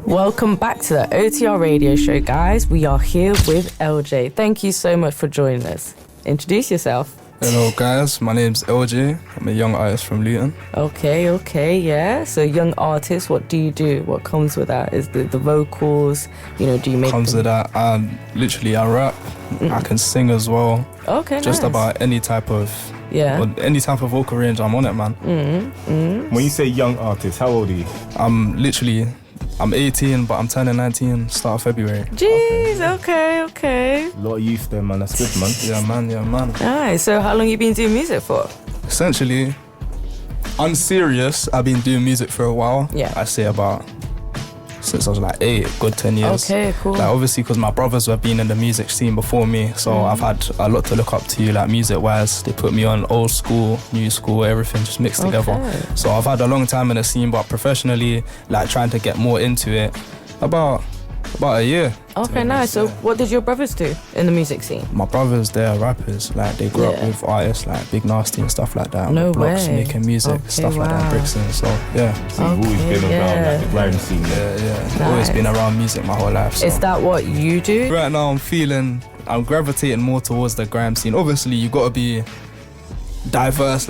Welcome back to the OTR radio show, guys. We are here with LJ. Thank you so much for joining us. Introduce yourself. Hello guys, my name's LJ. I'm a young artist from Luton. Okay, yeah. So young artist, what do you do? What comes with that? Is the vocals, do you make Comes with that, I rap. I can sing as well. Okay, Just nice. about any type of any type of vocal range, I'm on it, man. When you say young artist, how old are you? I'm 18, but I'm turning 19 start of February. Jeez, okay. A lot of youth there, man. That's good, man. Yeah, man. Nice. So how long you been doing music for? Essentially, unserious, I've been doing music for a while. Yeah. I say about since I was like 8, good 10 years. Okay, cool. Like obviously because my brothers have been in the music scene before me, so I've had a lot to look up to, like music wise. They put me on old school, new school, everything just mixed together. So I've had a long time in the scene, but professionally, like trying to get more into it, about a year. Okay, nice. So what did your brothers do in the music scene? My brothers, they're rappers. Like they grew up with artists like Big Nasty and stuff like that. No blocks, way. making music, stuff like that, Brixton. So yeah. So you've always been around like the grime scene. Yeah. Nice. Always been around music my whole life. So. Is that what you do? Right now I'm gravitating more towards the grime scene. Obviously you gotta be diverse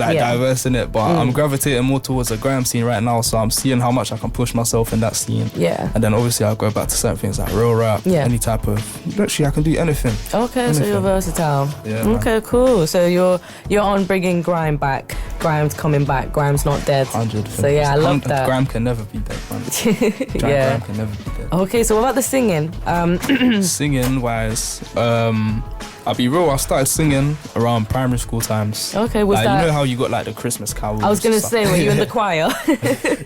in it, but I'm gravitating more towards the grime scene right now, so I'm seeing how much I can push myself in that scene. Yeah. And then obviously I'll go back to certain things like real rap, any type of, actually I can do anything. Okay, so you're versatile. Yeah. Okay, cool. So you're on bringing grime back. Grime's coming back. Grime's not dead. 100%. So yeah, I love that. Grime can never be dead, man. Yeah. Grime can never be dead. Okay, so what about the singing? Singing wise, I'll be real, I started singing around primary school times. Okay, was that... You know how you got like the Christmas carols? I was going to say, were you in the choir?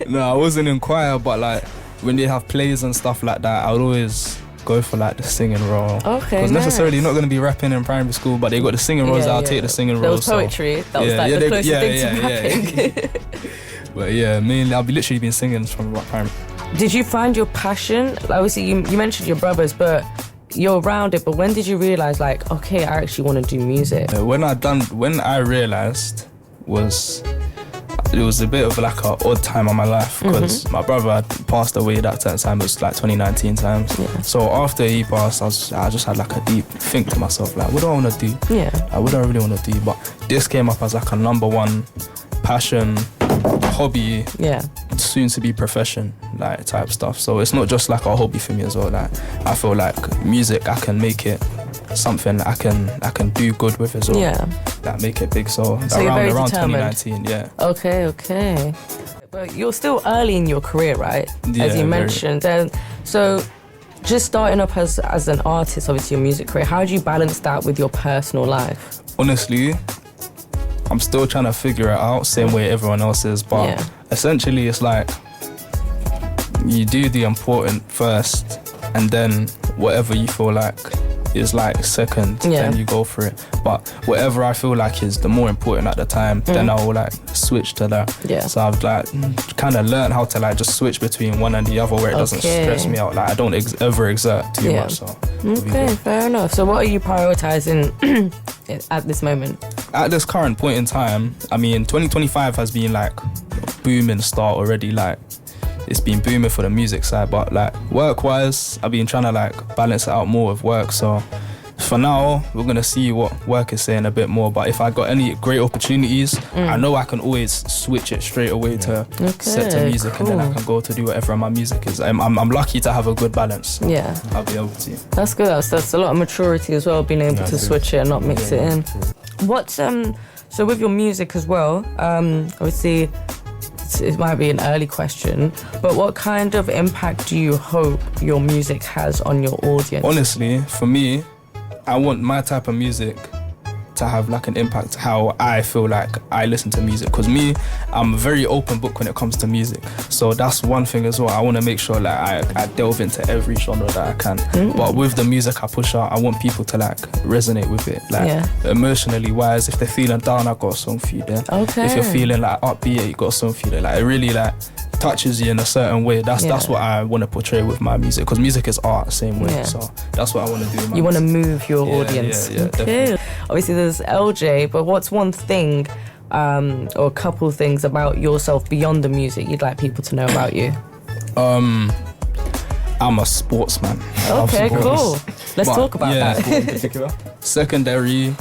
No, I wasn't in choir, but like when they have plays and stuff like that, I would always go for like the singing role. Okay, because necessarily not going to be rapping in primary school, but they got the singing roles, I'll take the singing roles. There was poetry, that was like the closest thing to rapping. But yeah, mainly I've literally been singing from about primary. Did you find your passion? Obviously you mentioned your brothers, but you're around it, but when did you realise like, okay, I actually want to do music? When I realised it was a bit of like an odd time of my life, because my brother had passed away that time. It was like 2019 times. Yeah. So after he passed, I just had like a deep think to myself, like, what do I want to do? Yeah. What do I really want to do? But this came up as like a number one passion, hobby, soon to be profession, like type stuff. So it's not just like a hobby for me as well. Like I feel like music, I can make it something I can do good with as well. Yeah. That make it big. So around 2019, yeah. Okay. But you're still early in your career, right? Yeah, as you mentioned. And so just starting up as an artist, obviously your music career, how do you balance that with your personal life? Honestly, I'm still trying to figure it out, same way everyone else is, but essentially it's like you do the important first, and then whatever you feel like is like second, then you go for it. But whatever I feel like is the more important at the time, then I'll like switch to that. Yeah. So I've like kind of learned how to like just switch between one and the other, where it doesn't stress me out. Like I don't ever exert too much. So okay, fair enough. So what are you prioritizing at this moment? At this current point in time, I mean, 2025 has been like a booming start already. Like it's been booming for the music side, but like work-wise, I've been trying to like balance it out more with work. So for now, we're gonna see what work is saying a bit more. But if I got any great opportunities, I know I can always switch it straight away to set to music, and then I can go to do whatever my music is. I'm lucky to have a good balance. Yeah, I'll be able to. That's good. That's a lot of maturity as well, being able to switch it and not mix it in. What's so with your music as well? Obviously, it might be an early question, but what kind of impact do you hope your music has on your audience? Honestly, for me, I want my type of music to have like an impact how I feel like I listen to music, because me, I'm a very open book when it comes to music. So that's one thing as well. I want to make sure like I delve into every genre that I can. But with the music I push out, I want people to like resonate with it, like emotionally wise. If they're feeling down, I got a song for you there. Okay. If you're feeling like upbeat, you got a song for you there. Like it really like touches you in a certain way. That's what I want to portray with my music, because music is art, same way. So that's what I want to do with my You want to move your audience. Yeah, definitely. Obviously there's LJ, but what's one thing or a couple things about yourself beyond the music you'd like people to know about you? I'm a sportsman. Okay, cool. Let's talk about that. In particular? Secondary,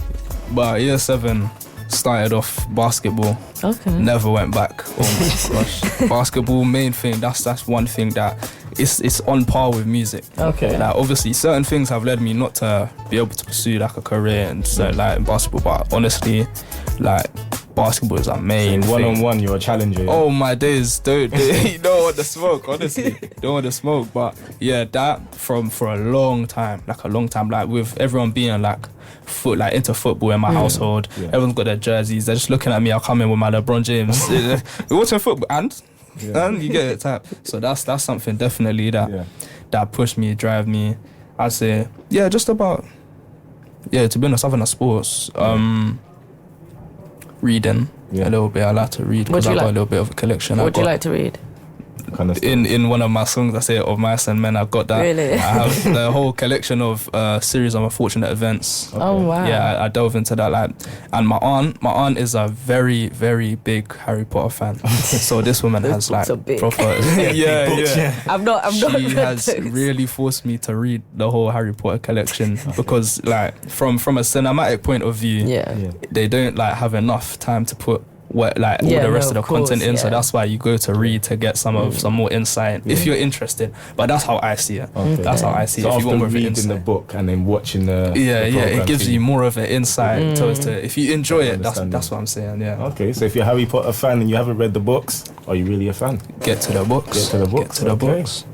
but year 7, started off basketball. Okay. Never went back. Oh my gosh. Basketball, main thing. That's one thing that it's on par with music. Okay. Like obviously, certain things have led me not to be able to pursue like a career and like in basketball. But honestly, like basketball is our main thing. One-on-one, you're a challenger. Yeah? Oh my days, don't you don't want the smoke. Honestly, don't want the smoke. But yeah, that for a long time, like with everyone being like into football in my household. Yeah. Everyone's got their jerseys. They're just looking at me. I come in with my LeBron James. We're watching football and you get it type. So that's something definitely that pushed me, drive me. I'd say just about to be honest, other than sports, reading a little bit. I like to read because I've got a little bit of a collection. What do you like to read? Kind of in one of my songs, I say Of Mice and Men. I've got that. Really? I have the whole collection of series of unfortunate events. Okay. Oh wow. Yeah, I delve into that. And my aunt is a very, very big Harry Potter fan. So this woman has like proper I'm not. She has really forced me to read the whole Harry Potter collection because like from a cinematic point of view, they don't like have enough time to put all the rest of the content in, so that's why you go to read to get some more insight if you're interested. But that's how I see it. Okay. That's how I see so it. If you want more of reading insight, the book and then watching the it gives you more of an insight to if you enjoy it. That's what I'm saying. Yeah. Okay, so if you're a Harry Potter fan and you haven't read the books, are you really a fan? Get to the books. Books.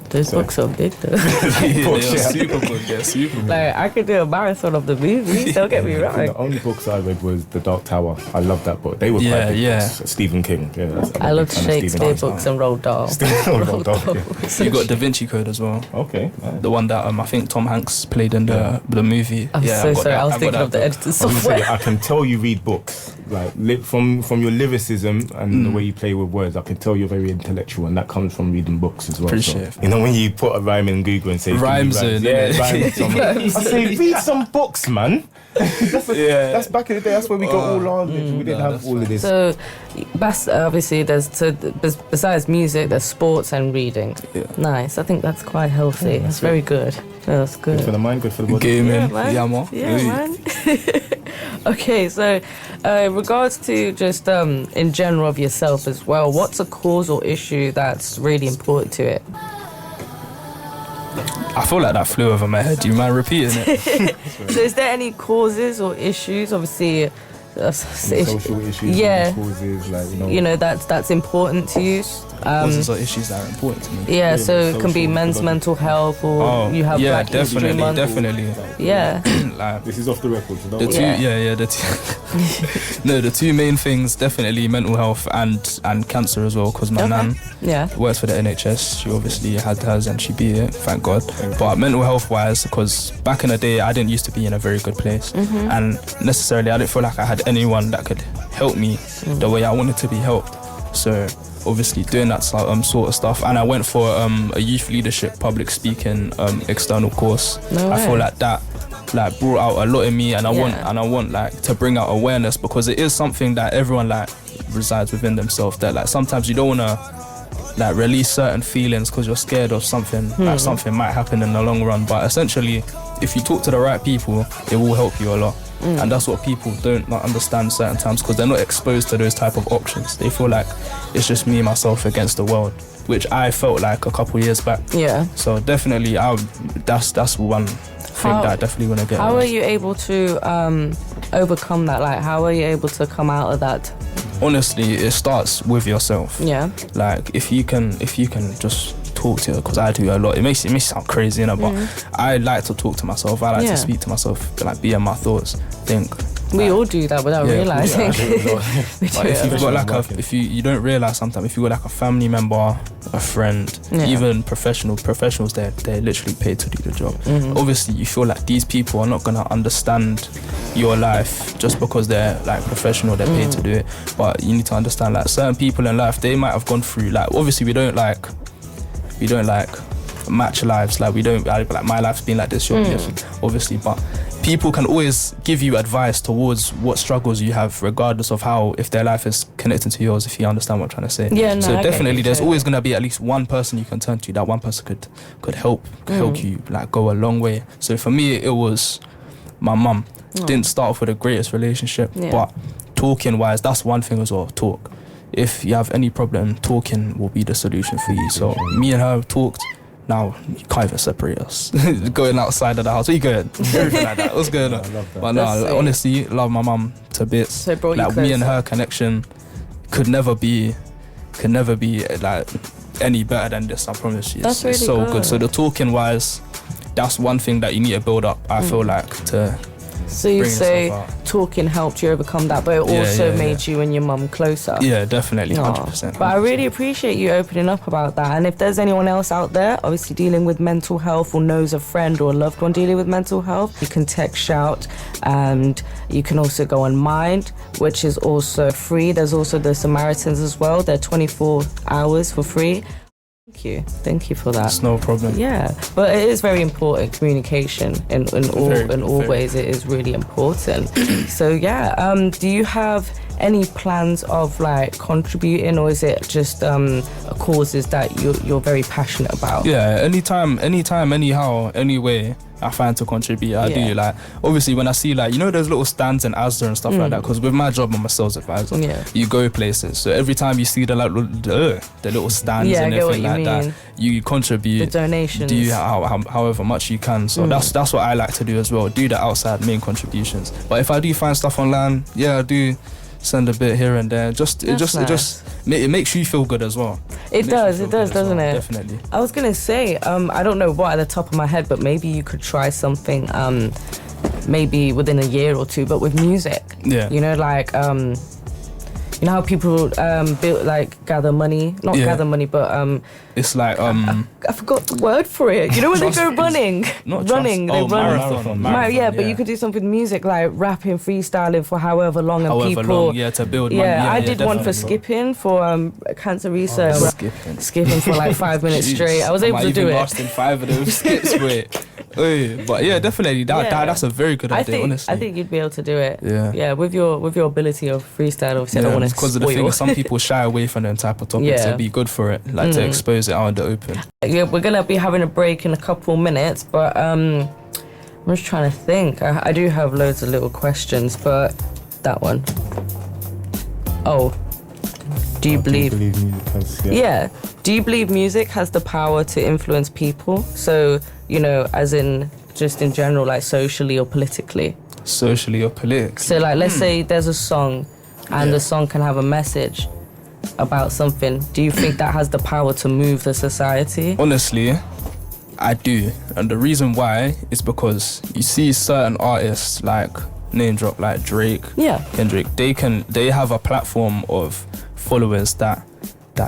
Those books are big though. Super good. Yeah, super good. Like I could do a marathon of the movies. Don't get me wrong. The only books I read was The Dark Tower. I love that book. They were quite big books. Stephen King. Yeah, I love Shakespeare books and Roald Dahl. Roald Dahl. You got Da Vinci Code as well. Okay. Nice. The one that I think Tom Hanks played in the movie. I'm so sorry. I was thinking of the editing software. I can tell you read books. Like from your lyricism and the way you play with words, I can tell you're very intellectual, and that comes from reading books as well. Appreciate it. You know when you put a rhyme in Google and say rhymes in, rhymes. I say read some books, man. That's back in the day. That's where we got all our. We didn't have all of this. So, obviously, besides music, there's sports and reading. Yeah. Nice. I think that's quite healthy. Yeah, that's very good. Yeah, that's good. Good for the mind. Good for the body. Gaming. Yeah, man. Okay, so regards to just in general of yourself as well, what's a cause or issue that's really important to it? I feel like that flew over my head. Do you mind repeating it? So is there any causes or issues? Obviously, social issues, causes, like that's important to you. Causes or issues that are important to me. Yeah, so it can be men's mental health, or you have Black History Month. Definitely. Yeah. Like, this is off the record. So the two main things definitely mental health and cancer as well. Because my nan works for the NHS. She obviously had hers and she beat it, thank God. But mental health wise, because back in the day I didn't used to be in a very good place, and necessarily I didn't feel like I had anyone that could help me the way I wanted to be helped. So obviously doing that sort of stuff, and I went for a youth leadership public speaking external course. I feel like that like brought out a lot in me, and I want like to bring out awareness, because it is something that everyone like resides within themselves, that like sometimes you don't want to like release certain feelings because you're scared of something like something might happen in the long run. But essentially, if you talk to the right people, it will help you a lot. And that's what people don't not understand certain times, because they're not exposed to those type of options. They feel like it's just me, myself against the world, which I felt like a couple years back. Yeah. So definitely, that's one thing that I definitely want to get. How are you able to overcome that? Like, how are you able to come out of that? Honestly, it starts with yourself. Yeah. Like if you can just talk to her, because I do a lot. It makes it sound crazy, you know, but I like to talk to myself. I like to speak to myself, like be in my thoughts, think. We all do that without realizing. But if you've got like if you don't realize sometimes, if you got like a family member, a friend, even professionals, they're literally paid to do the job. Obviously, you feel like these people are not gonna understand your life just because they're like professional, they're paid to do it. But you need to understand like certain people in life, they might have gone through like, obviously we don't like match lives, like we don't like my life's been like this, obviously, but people can always give you advice towards what struggles you have, regardless of how, if their life is connected to yours, if you understand what I'm trying to say. Yeah, no, so I definitely there's get you. always going to be at least one person you can turn to. That one person could help you like go a long way. So for me, it was my mum. Didn't start off with the greatest relationship, but talking wise, that's one thing as well. Talk. If you have any problem, talking will be the solution for you. So me and her talked. Now you can't even separate us. Going outside of the house, where you going? Everything like that. What's going on? I love that. But no, honestly, love my mum to bits. So it brought you like me and closer. her connection could never be like any better than this. I promise you. That's It's really so good. So the talking wise, that's one thing that you need to build up. I feel like to. So you bring say yourself out. talking helped you overcome that, but it also made you and your mum closer. Yeah, definitely, Aw. 100%. But I really appreciate you opening up about that. And if there's anyone else out there, obviously dealing with mental health or knows a friend or a loved one dealing with mental health, you can text Shout, and you can also go on Mind, which is also free. There's also the Samaritans as well. They're 24 hours for free. Thank you for that. It's no problem. Yeah, but it is very important, communication in all Very. ways. It is really important. So yeah, do you have any plans of like contributing, or is it just causes that you're very passionate about? Yeah, anytime, anyhow, anyway, I find to contribute, I do. Like, obviously, when I see, like, you know, there's little stands in Asda and stuff like that, because with my job, I'm a sales advisor. Yeah. You go places, so every time you see the little stands Yeah, I and get what everything you like that, mean. you contribute. The donations. Do however much you can. So that's what I like to do as well. Do the outside main contributions. But if I do find stuff online, I do send a bit here and there. It makes you feel good as well. It does, doesn't it? Definitely. I was gonna say, I don't know what at the top of my head, but maybe you could try something, maybe within a year or two, but with music. Yeah. You know, like, you know how people gather money, not gather money, but It's like I forgot the word for it. You know when they go running, they run. marathon. But you could do something with music, like rapping, freestyling for however long, and However people. long, to build money. I did one for definitely. skipping for cancer research. Skipping for like 5 minutes straight. I was able to do it. Lasting 5 of those skips, wait. But yeah, definitely. That's a very good idea. Honestly, I think you'd be able to do it. Yeah. With your ability of freestyle. Obviously, I don't want to because of the thing, some people shy away from them type of topics. Yeah. It'd be good for it, like to expose it out in the open. Yeah, we're gonna be having a break in a couple minutes, but I'm just trying to think. I do have loads of little questions, but that one. Oh, do you believe music has, do you believe music has the power to influence people? So, you know, as in just in general, like socially or politically. Socially or politically. So, like, let's say there's a song, and the song can have a message about something. Do you think that has the power to move the society? Honestly, I do, and the reason why is because you see certain artists, like name drop, like Drake, Kendrick. They have a platform of followers that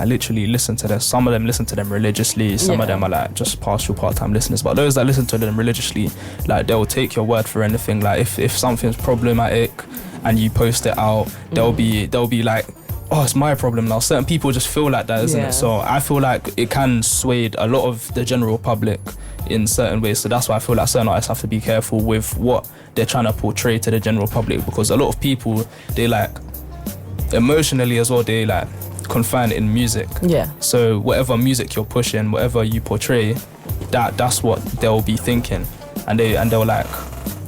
literally listen to them. Some of them listen to them religiously. Some of them are like just partial part-time listeners. But those that listen to them religiously, like they'll take your word for anything. Like if something's problematic and you post it out, they'll be like, oh, it's my problem now. Certain people just feel like that, isn't it? So I feel like it can sway a lot of the general public in certain ways. So that's why I feel like certain artists have to be careful with what they're trying to portray to the general public, because a lot of people, they like emotionally as well, they like confine in music. So whatever music you're pushing, whatever you portray, that's what they'll be thinking, and they'll like,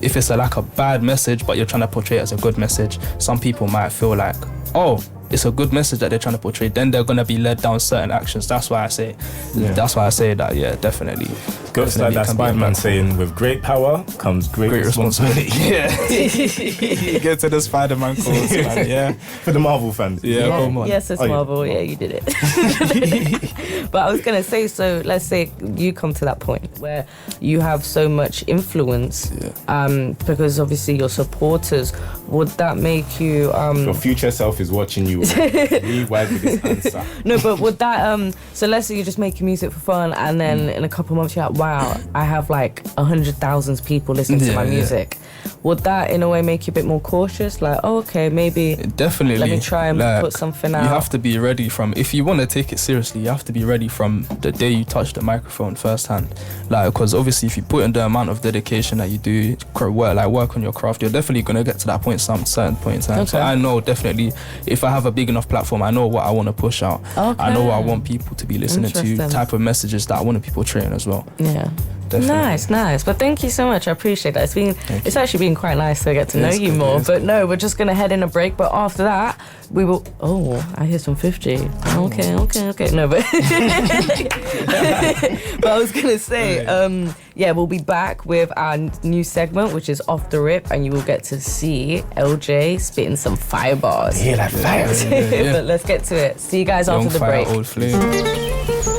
if it's like a bad message but you're trying to portray it as a good message, some people might feel like, oh, it's a good message that they're trying to portray, then they're gonna be led down certain actions. That's why I say that, definitely. It's like that Spider-Man saying, with great power comes great responsibility. You get to the Spider-Man calls, man. Yeah. For the Marvel fans. Come on. Yes, it's Marvel. Yeah, you did it. But I was gonna say, so let's say you come to that point where you have so much influence, because obviously your supporters. Would that make you? Your future self is watching you. Be wise with this answer. No, but would that? So let's say you're just making music for fun, and then in a couple of months you're like, wow, I have like 100,000 people listening to my music. would that in a way make you a bit more cautious? Like, oh, okay, maybe Definitely. let me try and put something out. You have to be ready if you want to take it seriously, you have to be ready from the day you touch the microphone firsthand. Like, because obviously if you put in the amount of dedication that you do, work on your craft, you're definitely going to get to that point, some certain point in time. Okay. So I know definitely if I have a big enough platform, I know what I want to push out. Okay. I know what I want people to be listening to, type of messages that I want to be portraying as well. Yeah. Definitely. Nice. But thank you so much. I appreciate that. It's actually been quite nice to get to know you more. But no, we're just gonna head in a break. But after that, we will. Oh, I hear some 50. Okay. No, but but I was gonna say, we'll be back with our new segment, which is Off the Rip, and you will get to see LJ spitting some fire bars. Yeah, like fire. But let's get to it. See you guys after the break. Old flame.